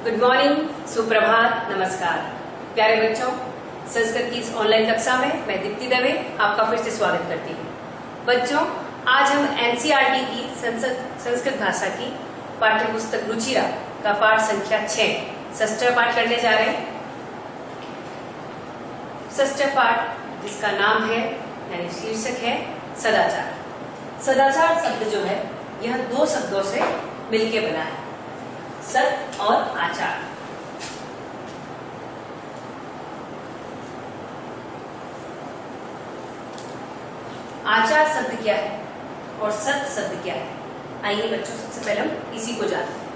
Good morning, सुप्रभात, नमस्कार प्यारे बच्चों। संस्कृत की इस ऑनलाइन कक्षा में मैं दीप्ति दवे आपका फिर से स्वागत करती हूँ। बच्चों, आज हम एनसीईआरटी की संस्कृत भाषा की पाठ्य पुस्तक रुचिरा का पाठ संख्या 6 षष्ठ पाठ करने जा रहे हैं। षष्ठ पाठ जिसका नाम है यानी शीर्षक है सदाचार। सदाचार शब्द जो है यह दो शब्दों से मिलके बना है, सत और आचार। आचार शब्द क्या है और सत शब्द क्या है? आइए बच्चों, सबसे पहले हम इसी को जानते हैं,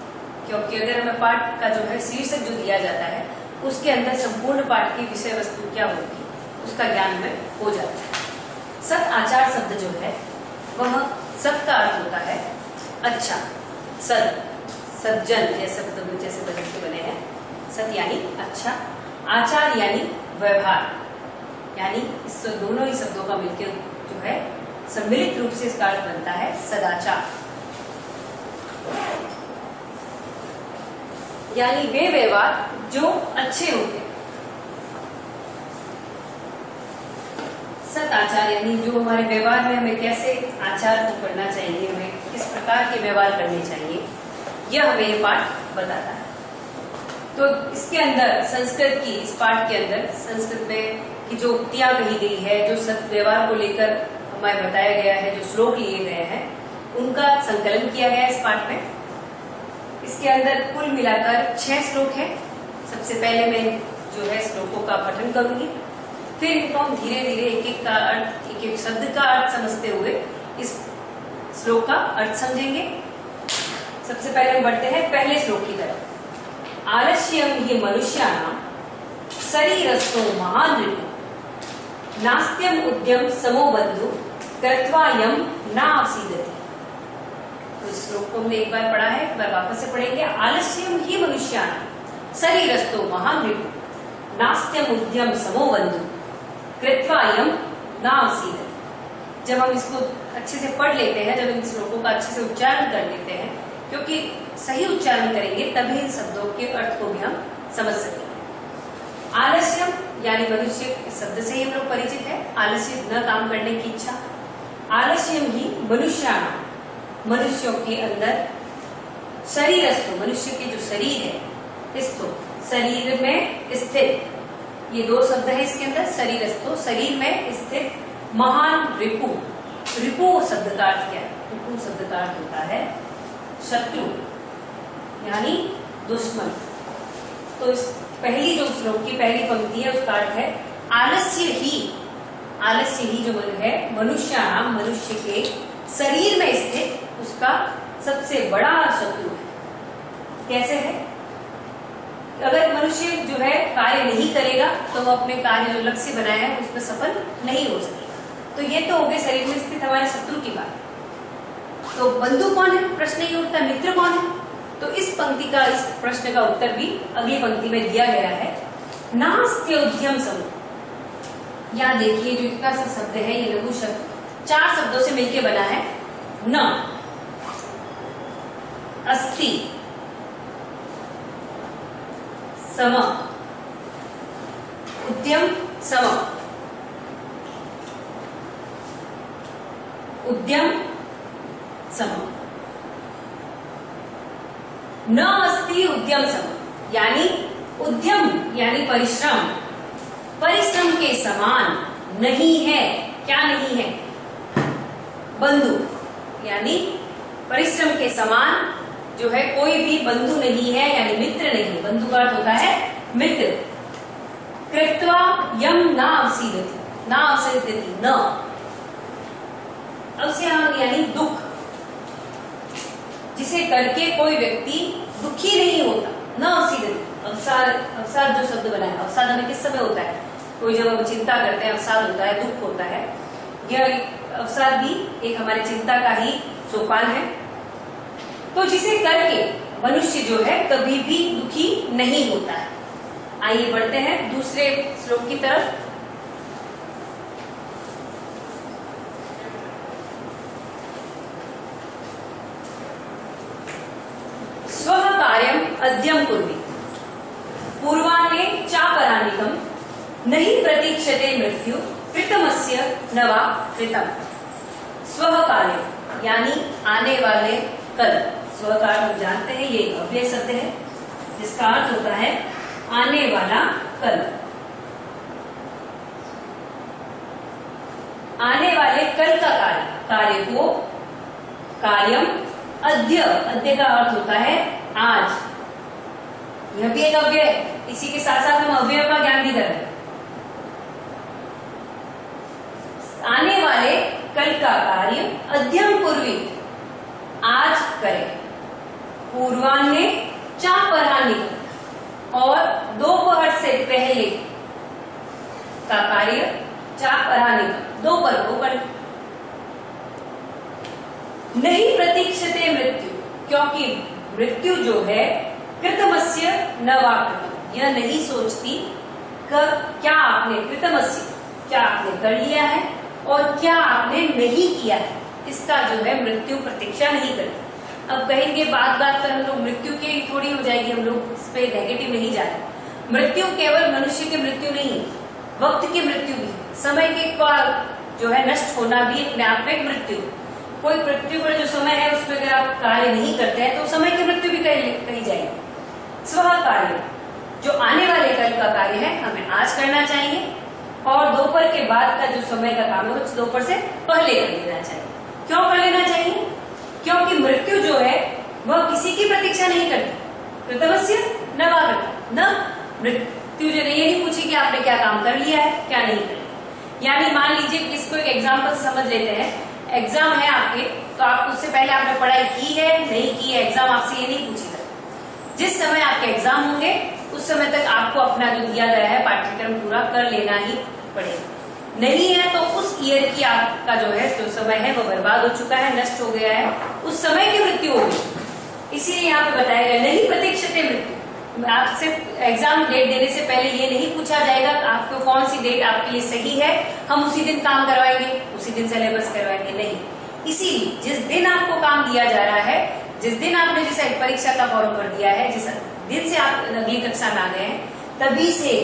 क्योंकि अगर हमें पाठ का जो है शीर्षक जो दिया जाता है उसके अंदर संपूर्ण पाठ की विषय वस्तु क्या होगी उसका ज्ञान हमें हो जाता है। सत आचार शब्द जो है वह सत का अर्थ होता है अच्छा, सद, सज्जन जैसे बदल के बने हैं। सत यानी अच्छा, आचार यानी व्यवहार, यानी इस दोनों ही शब्दों का मिलकर जो है सम्मिलित रूप से इसका अर्थ बनता है सदाचार। यानी वे व्यवहार जो अच्छे होते हैं। सत आचार यानी जो हमारे व्यवहार में हमें कैसे आचार को करना चाहिए, हमें किस प्रकार के व्यवहार करने चाहिए, यह हमें ये पाठ बताता है। तो इसके अंदर संस्कृत की इस पाठ के अंदर संस्कृत में की जो उक्तियां कही गई है, जो सत व्यवहार को लेकर हमें बताया गया है, जो श्लोक लिए गए हैं, उनका संकलन किया गया है इस पाठ में। इसके अंदर कुल मिलाकर 6 श्लोक है। सबसे पहले मैं जो है श्लोकों का पठन करूंगी, फिर इनको हम धीरे धीरे एक एक का अर्थ, एक एक शब्द का अर्थ समझते हुए इस श्लोक का अर्थ समझेंगे। सबसे पहले हम बढ़ते हैं पहले श्लोक की तरफ। आलस्यम हि मनुष्याणां शरीरस्थो महान् रिपुः नास्त्यम उद्यम समो बन्धु कृत्वा यम नासीदति। तो इस श्लोक को हमने एक बार पढ़ा है, एक बार वापस से पढ़ेंगे। आलस्यम हि मनुष्याणां शरीरस्थो महान् रिपुः नास्त्यम उद्यम समो बन्धु कृत्वा यम नासीदति। जब हम इसको अच्छे से पढ़ लेते हैं, जब इन श्लोकों का अच्छे से उच्चारण कर लेते हैं, क्योंकि सही उच्चारण करेंगे तभी इन शब्दों के अर्थ को भी हम समझ सकेंगे। आलस्यम यानी मनुष्य शब्द से ही हम लोग परिचित है। आलस्य न काम करने की इच्छा। आलस्यम ही मनुष्याणां मनुष्यों के अंदर शरीरस्थो मनुष्य के जो शरीर है, स्थो शरीर में स्थित, ये दो शब्द है इसके अंदर। शरीरस्थो शरीर में स्थित, महान रिपु। रिपु शब्द का अर्थ क्या है? रिपु शब्द का अर्थ होता है शत्रु यानी दुश्मन। तो इस पहली जो श्लोक की पहली पंक्ति है उसका अर्थ है आलस्य ही जो है मनुष्याणां मनुष्य के शरीर में स्थित उसका सबसे बड़ा शत्रु है। कैसे है? अगर मनुष्य जो है कार्य नहीं करेगा तो वो अपने कार्य जो लक्ष्य बनाया है उसमें सफल नहीं हो सकेगा। तो ये तो हो गए शरीर में स्थित हमारे शत्रु की बात। तो बंधु कौन है? प्रश्न ये उठता, मित्र कौन है? तो इस पंक्ति का, इस प्रश्न का उत्तर भी अगली पंक्ति में दिया गया है। नास्त्य उद्यम समूह। यहाँ देखिए जो इतना सा शब्द है ये लघु शब्द 4 शब्दों से मिलकर बना है। न, अस्ति, सम, उद्यम सम, उद्यम सम। न अस्ति उद्यम सम यानी उद्यम यानी परिश्रम, परिश्रम के समान नहीं है। क्या नहीं है? बंधु यानी परिश्रम के समान जो है कोई भी बंधु नहीं है, यानी मित्र नहीं। बंधु का अर्थ होता है मित्र। कृत्वा यम नासीदति, नासीदति न अवश्य यानी दुख, जिसे करके कोई व्यक्ति दुखी नहीं होता। न अवसीदति, अवसाद जो शब्द बना है, अवसाद हमें किस समय होता है? कोई जब हम चिंता करते हैं अवसाद होता है, दुख होता है। यह अवसाद भी एक हमारे चिंता का ही सोपान है। तो जिसे करके मनुष्य जो है कभी भी दुखी नहीं होता है। आइए बढ़ते हैं दूसरे श्लोक की तरफ। स्वः कार्यम अद्यम कुर्वी। नहीं प्रतीक्षते मृत्यु कृतमस्य न वा कृतम्। स्वः काले यानी आने वाले कल। स्वः काल हम जानते हैं ये अव्यय शब्द है जिसका अर्थ होता है आने वाला कल। आने वाले कल का कार्य, कार्य को कार्यम अद्य, अद्य का अर्थ होता है आज। यह भी एक अव्यय है, इसी के साथ साथ हम अव्यय का ज्ञान भी कर रहे हैं। आने वाले कल का कार्य अध्यम पूर्वी आज करें। पूर्वान्हे चापरान्हे और दोपहर से पहले का कार्य चापरान्हे दोपहर को कर। नहीं प्रतीक्षते मृत्यु, क्योंकि मृत्यु जो है कृतमस्य न वा कृतम्, यह नहीं सोचती क्या आपने कृतमस्य, क्या आपने कर लिया है और क्या आपने नहीं किया है, इसका जो है मृत्यु प्रतीक्षा नहीं करती। अब कहेंगे बात बात पर हम लोग मृत्यु की थोड़ी हो जाएगी, हम लोग इस पे नेगेटिव नहीं जाते। मृत्यु केवल मनुष्य की मृत्यु नहीं है, वक्त की मृत्यु भी, समय के जो है नष्ट होना भी अपने आप में मृत्यु। कोई मृत्यु का जो समय है उसमें अगर आप कार्य नहीं करते हैं तो समय की मृत्यु भी कही जाएगी। स्वः कार्य, जो आने वाले कल का कार्य है हमें आज करना चाहिए और दोपहर के बाद का जो समय का काम है दोपहर से पहले कर लेना चाहिए। क्यों कर लेना चाहिए? क्योंकि मृत्यु जो है वह किसी की प्रतीक्षा नहीं करती। कृतमस्य न वा कृतम्, न मृत्यु जो ये नहीं पूछी कि आपने क्या काम कर लिया है क्या नहीं कर लिया। यानी मान लीजिए इसको एक एग्जाम्पल समझ लेते हैं। एग्जाम है आपके, तो आप उससे पहले आपने पढ़ाई की है नहीं की है, एग्जाम आपसे ये नहीं पूछेगा। जिस समय आपके एग्जाम होंगे उस समय तक आपको अपना जो दिया गया है पाठ्यक्रम पूरा कर लेना ही पड़ेगा। नहीं है तो उस ईयर की आपका जो है जो समय है वो बर्बाद हो चुका है, नष्ट हो गया है, उस समय की मृत्यु होगी। इसीलिए यहाँ पे बताया गया नहीं प्रतीक्षते मृत्यु। आपसे एग्जाम डेट देने से पहले ये नहीं पूछा जाएगा आपको कौन सी डेट आपके लिए सही है, हम उसी दिन काम करवाएंगे, उसी दिन सिलेबस करवाएंगे, नहीं। इसीलिए जिस दिन आपको काम दिया जा रहा है, जिस दिन आपने जिस परीक्षा का फॉर्म भर दिया है, जिस दिन से आप अगली कक्षा में आ गए हैं, तभी से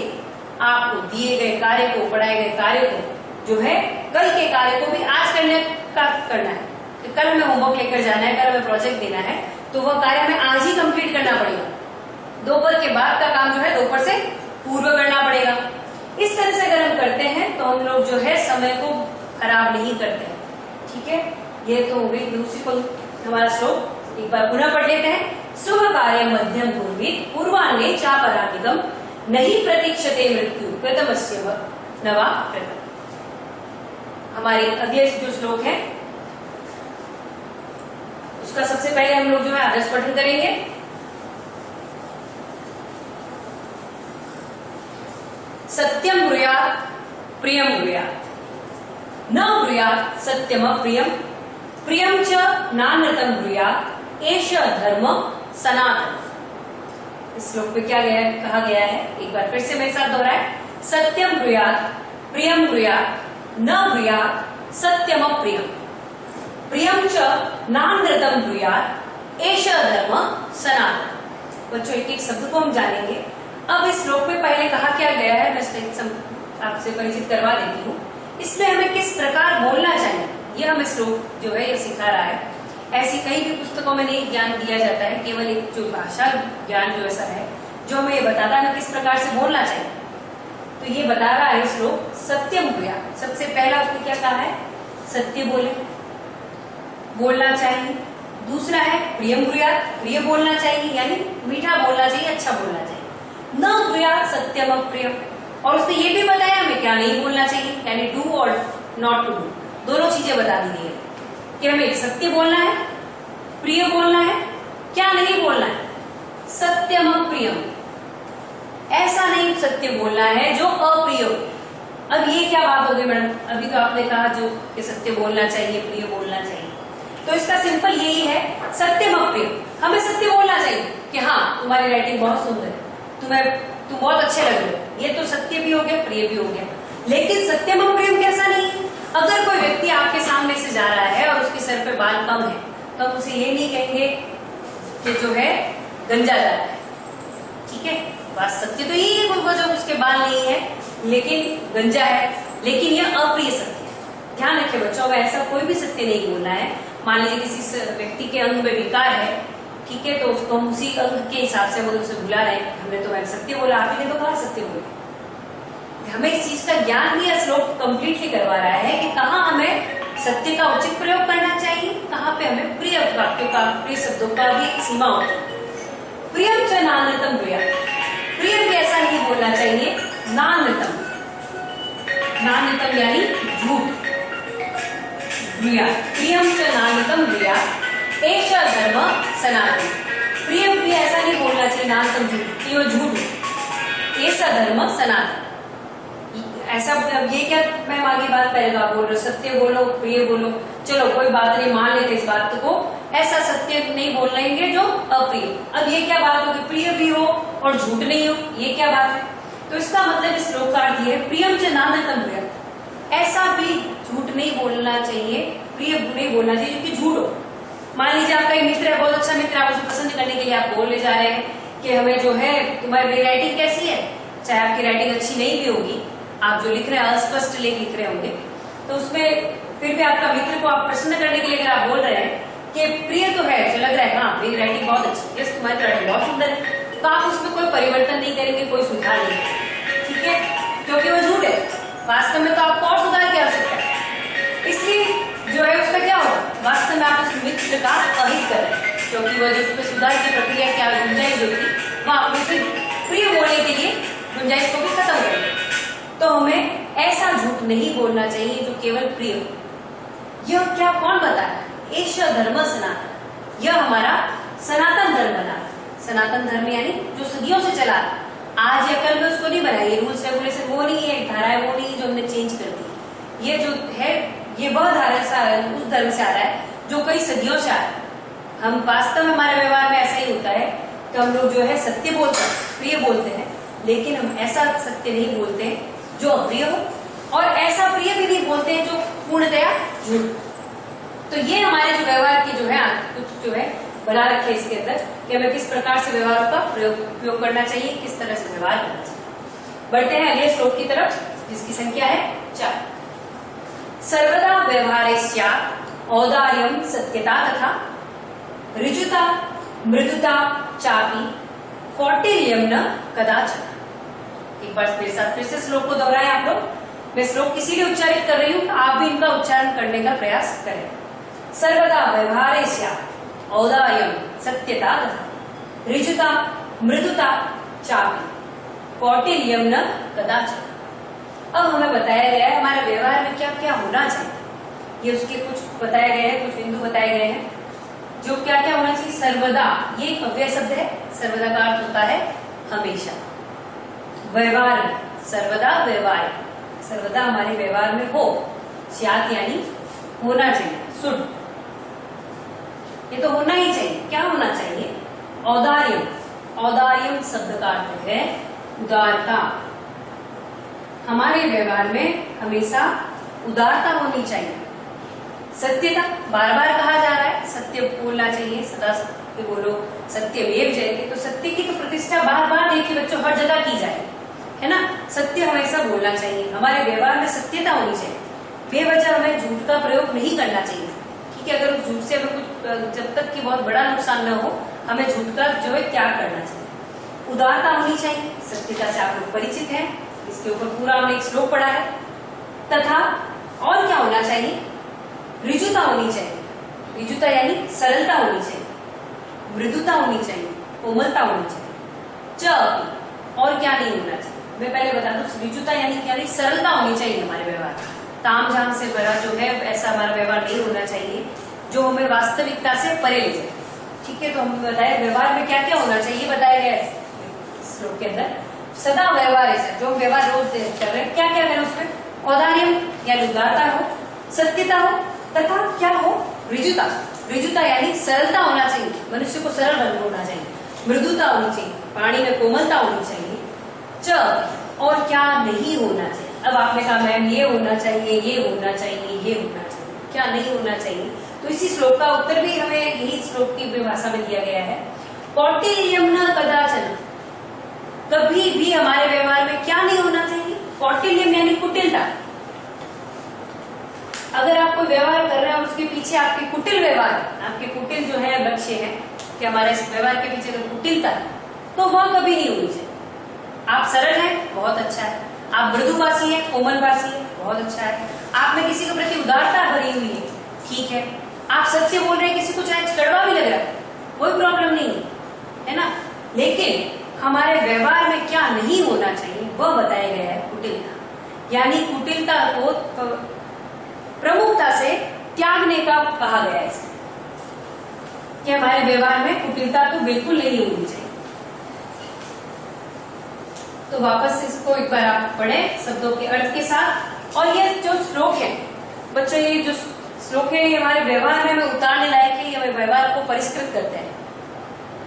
आपको दिए गए कार्य को, पढ़ाए गए कार्य को जो है कल के कार्य को भी आज करने का करना है। कि कल हमें होमवर्क लेकर जाना है, कल हमें प्रोजेक्ट देना है, तो वह कार्य हमें आज ही कंप्लीट करना पड़ेगा। दोपहर के बाद का काम जो है दोपहर से पूर्व करना पड़ेगा। इस तरह से अगर हम करते हैं तो हम लोग जो है समय को खराब नहीं करते हैं। ठीक है, ये तो हो गई दूसरी हमारा श्लोक। एक बार पुनः पढ़ लेते हैं। शुभ कार्य मध्यम पूर्वित पूर्वान्हे चापरान्हिकम् नहीं प्रतीक्षते मृत्यु कृतमस्य न वा कृतम्। हमारे अगले जो श्लोक है उसका सबसे पहले हम लोग जो है आदर्श पठन करेंगे। सत्यम ब्रूयात् प्रियम ब्रूयात् न ब्रूयात् सत्यम प्रियम प्रियम च नानृतम ब्रूयात् एष धर्म सनातन। इस श्लोक पे क्या कहा गया है, एक बार फिर से मेरे साथ दोहराए। सत्यम ब्रूयात् प्रियम ब्रूयात् न ब्रूयात् सत्यम प्रियम प्रियम च नानृतम ब्रूयात् एष धर्म सनातन। बच्चों एक एक शब्द को हम जानेंगे। अब इस श्लोक में पहले कहा क्या गया है, मैं आपसे परिचित करवा देती हूँ। इसमें हमें किस प्रकार बोलना चाहिए यह हमें श्लोक जो है ये सिखा रहा है। ऐसी कई भी पुस्तकों में नहीं ज्ञान दिया जाता है, केवल एक जो भाषा ज्ञान जो ऐसा है जो हमें ये बताता है किस प्रकार से बोलना चाहिए। तो ये बता रहा है श्लोक सत्यम ब्रूयात्। सबसे पहला उसने क्या कहा है, सत्य बोलना चाहिए। दूसरा है प्रियम ब्रूयात्, प्रिय बोलना चाहिए यानी मीठा बोलना चाहिए, अच्छा बोलना चाहिए। न ब्रूयात् सत्यम प्रियम, और उसने ये भी बताया हमें क्या नहीं बोलना चाहिए, यानी डू और नॉट टू डू, दोनों चीजें बता दी गई है कि हमें सत्य बोलना है, प्रिय बोलना है, क्या नहीं बोलना है, सत्यम प्रियम। ऐसा नहीं सत्य बोलना है जो अप्रिय हो। अब ये क्या बात हो गई मैडम, अभी तो आपने कहा जो कि सत्य बोलना चाहिए, प्रिय बोलना चाहिए, तो इसका सिंपल यही है सत्यम अप्रिय। हमें सत्य बोलना चाहिए कि हाँ तुम्हारी राइटिंग बहुत सुंदर है, तुम बहुत अच्छे लग रहे हो, ये तो सत्य भी हो गया, प्रिय भी हो गया। लेकिन सत्यम प्रियम कैसा नहीं। अगर कोई व्यक्ति आपके सामने से जा रहा है और उसके सर पे बाल कम है तो हम उसे ये नहीं कहेंगे कि जो है गंजा जा रहा है। ठीक है, बात सत्य तो यही है, कोई वजह उसके बाल नहीं है लेकिन गंजा है, लेकिन यह अप्रिय सत्य है। ध्यान रखिए बच्चों, में ऐसा कोई भी सत्य नहीं बोलना है। मान लीजिए किसी व्यक्ति के अंग में विकार है, ठीक है, तो उसको हम उसी अंग के हिसाब से हम उसे भुला रहे हैं, हमने तो सत्य बोला, आप ही ने तो कहा सत्य बोले। हमें इस चीज का ज्ञान भी श्लोक कंप्लीटली करवा रहा है कि कहाँ हमें सत्य का उचित प्रयोग करना चाहिए, कहाँ पे हमें प्रिय वाक्यों का, प्रिय शब्दों का भी एक सीमा होती है। प्रियम च नान्यतम प्रिया, प्रिय भी ऐसा नहीं बोलना चाहिए। नान्यतम, नान्यतम यानी झूठ। प्रिया, प्रियम च नान्यतम प्रिया, एषा धर्म सनातन। प्रियम भी ऐसा नहीं बोलना चाहिए नान्यतम झूठ, ये झूठ। ऐसा धर्म सनातन, ऐसा ये क्या मैम आगे बात पहले आप बोल रहे हो, सत्य बोलो प्रिय बोलो, चलो कोई बात नहीं, मान लेते इस बात को, ऐसा सत्य नहीं बोल लेंगे जो अप्रिय। अब ये क्या बात होगी, प्रिय भी हो और झूठ नहीं हो, ये क्या बात है? तो इसका मतलब इस श्लोक का अर्थ ये है, प्रियम च नान्यतम प्रिय, ऐसा भी झूठ नहीं बोलना चाहिए, प्रिय नहीं बोलना चाहिए क्योंकि झूठ हो। मान लीजिए आपका एक मित्र है, बहुत अच्छा मित्र, आप उसे पसंद करने के लिए आप बोलने जा रहे हैं कि हमें जो है तुम्हारी राइटिंग कैसी है, चाहे आपकी राइटिंग अच्छी नहीं भी होगी, आप जो लिख रहे हैं अस्पष्ट लेख लिख रहे होंगे, तो उसमें फिर भी आपका मित्र को आप प्रसन्न करने के लिए अगर आप बोल रहे हैं कि प्रिय तो है, जो लग रहा है हाँ मेरी राइटिंग बहुत अच्छी है, तुम्हारी राइटिंग बहुत सुंदर है, तो आप उसमें कोई परिवर्तन नहीं करेंगे, कोई सुधार नहीं, ठीक है, क्योंकि वो झूठ है। वास्तव में तो आपको और सुधार की आवश्यकता है, इसलिए जो है उसका क्या होगा, वास्तव में आप उस मित्र का अहित कर रहे हैं, क्योंकि वह जो उसमें सुधार की प्रक्रिया क्या गुंजाइश जो थी वह आप उसे प्रिय बोलने के लिए गुंजाइश को भी खत्म करेंगे। तो हमें ऐसा झूठ नहीं बोलना चाहिए जो केवल प्रिय हो। यह क्या कौन बता रहा है, एष धर्म सनातन, यह हमारा सनातन धर्म बना। सनातन धर्म यानी जो सदियों से चला, आज या कल में उसको नहीं बनाया, ये रूल्स रेगुलेशन वो नहीं है, धाराएं वो नहीं जो हमने चेंज कर दी, ये जो है ये वह धारा उस धर्म से आ रहा है जो कई सदियों से आ रहा है। हम वास्तव में हमारे व्यवहार में ऐसा ही होता है कि हम लोग जो है सत्य बोलते हैं, प्रिय बोलते हैं, लेकिन हम ऐसा सत्य नहीं बोलते हैं जो अप्रिय हो, और ऐसा प्रिय भी नहीं बोलते हैं जो पूर्णतया झूठ। तो ये हमारे जो व्यवहार की जो है कुछ जो है बना रखे इसके अंदर कि हमें किस प्रकार से व्यवहारों का उपयोग करना चाहिए, किस तरह से व्यवहार करना चाहिए। बढ़ते हैं अगले श्लोक की तरफ, जिसकी संख्या है 4। सर्वदा व्यवहारे स्यात् औदार्यं सत्यता तथा ऋजुता मृदुता चापि कौटिल्यं न कदाचन। एक बार मेरे साथ फिर से श्लोक को दोहराएं आप लोग। मैं श्लोक इसीलिए उच्चारित कर रही हूं, आप भी इनका उच्चारण करने का प्रयास करें। सर्वदा व्यवहारे स्यात् औदार्यं सत्यता तथा ऋजुता मृदुता चापि कौटिल्यं न कदाचन। अब हमें बताया गया है हमारे व्यवहार में क्या क्या होना चाहिए, ये उसके कुछ बताए गए हैं, कुछ बिंदु बताए गए हैं जो क्या क्या होना चाहिए। सर्वदा, ये एक अव्यय शब्द है, सर्वदा का अर्थ होता है हमेशा। व्यवहार, सर्वदा व्यवहार, सर्वदा हमारे व्यवहार में हो, स्यात् यानी होना चाहिए, शुड, ये तो होना ही चाहिए। क्या होना चाहिए, औदार्यम, औदार्यम शब्द का अर्थ है उदारता। हमारे व्यवहार में हमेशा उदारता होनी चाहिए। सत्यता, बार बार कहा जा रहा है सत्य बोलना चाहिए, सदा सत्य बोलो, सत्यमेव जयते, तो सत्य की तो प्रतिष्ठा बार बार देखिए बच्चों हर जगह की जाए, है ना। सत्य हमेशा बोलना चाहिए, हमारे व्यवहार में सत्यता होनी चाहिए, बेवजह हमें झूठ का प्रयोग नहीं करना चाहिए, ठीक है। अगर उस झूठ से हमें कुछ जब तक कि बहुत बड़ा नुकसान न हो, हमें झूठ का जो है त्याग करना चाहिए। उदारता होनी चाहिए, सत्यता से आप लोग परिचित हैं, इसके ऊपर पूरा हमने एक श्लोक पढ़ा है। तथा और क्या होना चाहिए, ऋजुता होनी चाहिए, ऋजुता यानी सरलता होनी चाहिए, मृदुता होनी चाहिए, कोमलता होनी चाहिए। च, और क्या नहीं होना चाहिए, मैं पहले बता दूं, ऋजुता यानी क्या नहीं, सरलता होनी चाहिए हमारे व्यवहार, ताम झाम से भरा जो है ऐसा हमारा व्यवहार नहीं होना चाहिए जो हमें वास्तविकता से परे ले जाए, ठीक है। तो हम बताए व्यवहार में क्या क्या होना चाहिए, बताया गया है श्लोक के अंदर। सदा व्यवहार है, जो व्यवहार रोज कर रहे हैं, क्या क्या करें उसमें, औदार्यम यानी उदारता हो, सत्यता हो, तथा क्या हो, ऋजुता, ऋजुता यानी सरलता होना चाहिए, मनुष्य को सरल होना चाहिए, मृदुता होनी चाहिए, पानी में कोमलता होनी चाहिए। च, और क्या नहीं होना चाहिए। अब आपने कहा मैम ये होना चाहिए, ये होना चाहिए, ये होना चाहिए, क्या नहीं होना चाहिए, तो इसी श्लोक का उत्तर भी हमें यही श्लोक की भाषा में दिया गया है। कौटिल्यं न कदाचन, कभी भी हमारे व्यवहार में क्या नहीं होना चाहिए, कौटिल्य कौटिल्यम यानी कुटिलता। अगर आप कोई व्यवहार कर रहे हैं और उसके पीछे आपके कुटिल व्यवहार, आपके कुटिल जो है लक्ष्य है कि हमारे इस व्यवहार के पीछे अगर कुटिलता है तो वह कभी नहीं होनी चाहिए। आप सरल हैं, बहुत अच्छा है। आप मृदुभाषी हैं, कोमलभाषी हैं, बहुत अच्छा है। आप में किसी के प्रति उदारता भरी हुई है, ठीक है। आप सत्य बोल रहे हैं, किसी को चाहे कड़वा भी लग रहा है, कोई प्रॉब्लम नहीं है ना। लेकिन हमारे व्यवहार में क्या नहीं होना चाहिए वह बताया गया है, कुटिलता। यानी कुटिलता को प्रमुखता से त्यागने का कहा गया है कि हमारे व्यवहार में कुटिलता तो बिल्कुल नहीं होनी चाहिए। तो वापस इसको एक बार आप पढ़ें शब्दों के अर्थ के साथ। और ये जो श्लोक है बच्चों, ये जो श्लोक है ये हमारे व्यवहार में हमें उतारने लायक है, ये हमें व्यवहार को परिष्कृत करते हैं।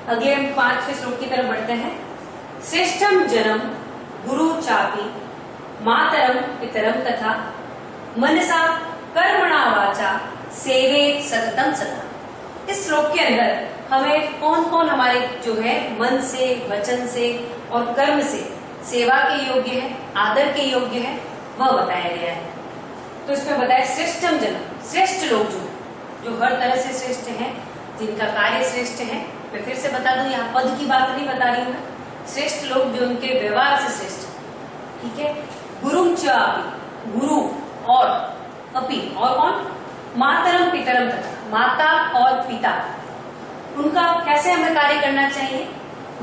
अगले हम 5वें श्लोक की तरफ बढ़ते हैं। श्रेष्ठम जन्म गुरु चापी मातरम पितरम तथा मनसा कर्मणा वाचा सेवे सततम सदा। इस श्लोक के अंदर हमें कौन कौन हमारे जो है मन से, वचन से और कर्म से सेवा के योग्य है, आदर के योग्य है, वह बताया गया है। तो इसमें बताया श्रेष्ठम जन्म, श्रेष्ठ लोग जो हर तरह से श्रेष्ठ हैं, जिनका कार्य श्रेष्ठ है। मैं फिर से बता दूं, यहाँ पद की बात नहीं बता रही हूँ मैं, श्रेष्ठ लोग जो उनके व्यवहार से श्रेष्ठ, ठीक है। गुरुम च अपि, गुरु और अपि, और कौन, मातरम पितरम तथा, माता और पिता, उनका कैसे हमें कार्य करना चाहिए,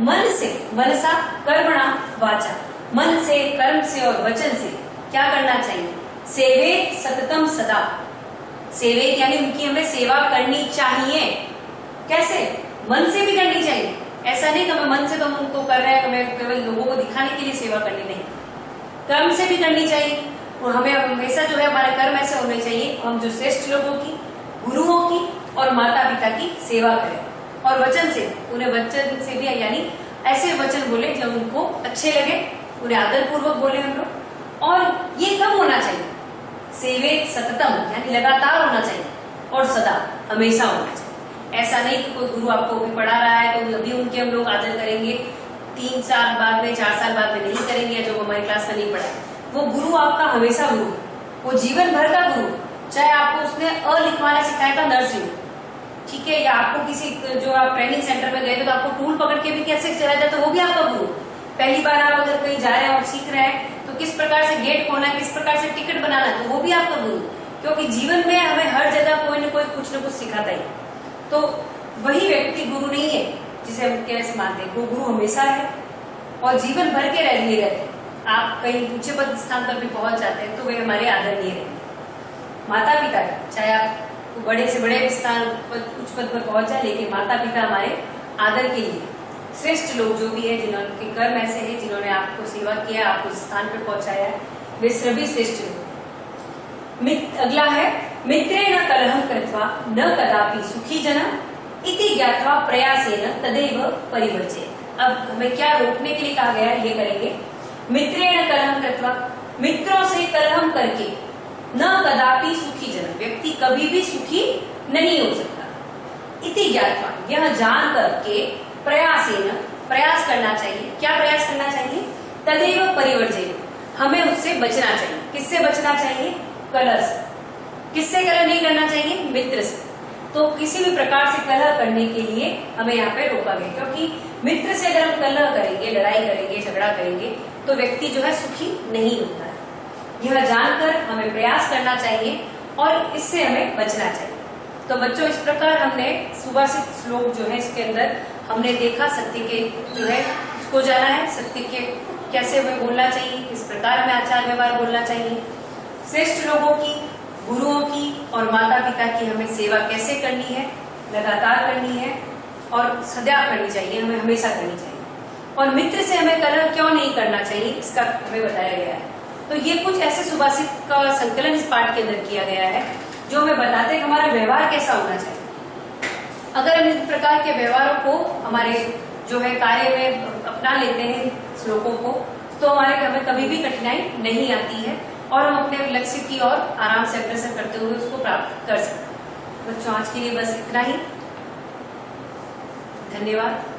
मन से, मनसा कर्मणा वाचा, मन से, कर्म से और वचन से क्या करना चाहिए, सेवे सततम सदा, सेवे यानी उनकी हमें सेवा करनी चाहिए। कैसे, मन से भी करनी चाहिए। ऐसा नहीं कि हमें मन से तो हम उनको कर रहे हैं, हमें केवल लोगों को दिखाने के लिए सेवा करनी, नहीं, कर्म से भी करनी चाहिए। और हमें हमेशा जो है हमारे कर्म ऐसे होने चाहिए, हम जो श्रेष्ठ लोगों की, गुरुओं की और माता पिता की सेवा करें। और वचन से, उन्हें वचन से भी यानी ऐसे वचन बोले जो उनको अच्छे लगे, उन्हें आदर पूर्वक बोले हम लोग। और ये कब होना चाहिए, सेवे सततम यानी लगातार होना चाहिए, और सदा हमेशा होना चाहिए। ऐसा नहीं कि कोई गुरु आपको भी पढ़ा रहा है तो अभी उनके हम लोग आदर करेंगे, 3 साल बाद में, 4 साल बाद में नहीं करेंगे, जो हमारी क्लास में नहीं पढ़ा। वो गुरु आपका हमेशा गुरु, वो जीवन भर का गुरु, चाहे आपको उसने अ लिखवाना सिखाया था नर्सरी, ठीक है, या आपको किसी जो आप ट्रेनिंग सेंटर में गए थे तो आपको टूल पकड़ के भी कैसे चला जाए, तो वो भी आपका गुरु। पहली बार आप अगर कहीं जा रहे हैं और सीख रहे हैं तो किस प्रकार से गेट खोलना है, किस प्रकार से टिकट बनाना है, तो वो भी आपका गुरु। क्योंकि जीवन में हमें हर जगह कोई न कोई कुछ न कुछ सिखाता ही, तो वही व्यक्ति गुरु नहीं है जिसे हम कैसे मानते हैं, वो गुरु हमेशा है और जीवन भर के लिए रहते हैं। आप कहीं ऊंचे पद स्थान पर भी पहुंच जाते हैं तो वे हमारे आदरणीय रहते। माता पिता, चाहे आप बड़े से बड़े स्थान उच्च पद पर पहुंच जाए, लेकिन माता पिता हमारे आदर के लिए श्रेष्ठ लोग जो भी है, जिन्होंने कर्म ऐसे है, जिन्होंने आपको सेवा किया, आपको इस स्थान पर पहुंचाया है, वे सभी श्रेष्ठ लोग। अगला है मित्रेण कलहं कृत्वा न कदापि सुखी जनम इति ज्ञात्वा प्रयासेन तदेव परिवर्जेत। अब हमें क्या रोकने के लिए कहा गया है, ये करेंगे। मित्रेण कलहं कृत्वा, मित्रों से कलहम करके, न कदापि सुखी जनम, व्यक्ति कभी भी सुखी नहीं हो सकता। इति ज्ञात्वा, यह जान करके प्रयासेन, प्रयास करना चाहिए। क्या प्रयास करना चाहिए, तदेव परिवर्जेत, हमें उससे बचना चाहिए। किससे बचना चाहिए, कलह से। किससे कलह नहीं करना चाहिए, मित्र से। तो किसी भी प्रकार से कलह करने के लिए हमें यहाँ पे रोका गया, क्योंकि मित्र से अगर हम कलह करेंगे, लड़ाई करेंगे, झगड़ा करेंगे, तो व्यक्ति जो है सुखी नहीं होता है। यह जानकर हमें प्रयास करना चाहिए और इससे हमें बचना चाहिए। तो बच्चों, इस प्रकार हमने सुभाषित श्लोक जो है इसके अंदर हमने देखा, सत्य के जो है उसको जाना है, सत्य के कैसे हमें बोलना चाहिए, किस प्रकार हमें आचार व्यवहार बोलना चाहिए, श्रेष्ठ लोगों की, गुरुओं की और माता पिता की हमें सेवा कैसे करनी है, लगातार करनी है और सदा करनी चाहिए, हमें हमेशा करनी चाहिए। और मित्र से हमें कलह क्यों नहीं करना चाहिए, इसका हमें बताया गया है। तो ये कुछ ऐसे सुभाषित का संकलन इस पाठ के अंदर किया गया है जो हमें बताते हैं कि हमारा व्यवहार कैसा होना चाहिए। अगर हम इस प्रकार के व्यवहारों को हमारे जो है कार्य में अपना लेते हैं श्लोकों को, तो हमें कभी भी कठिनाई नहीं आती है और हम अपने लक्ष्य की ओर आराम से अग्रसर करते हुए उसको प्राप्त कर सकते हैं। बच्चों, आज के लिए बस इतना ही। धन्यवाद।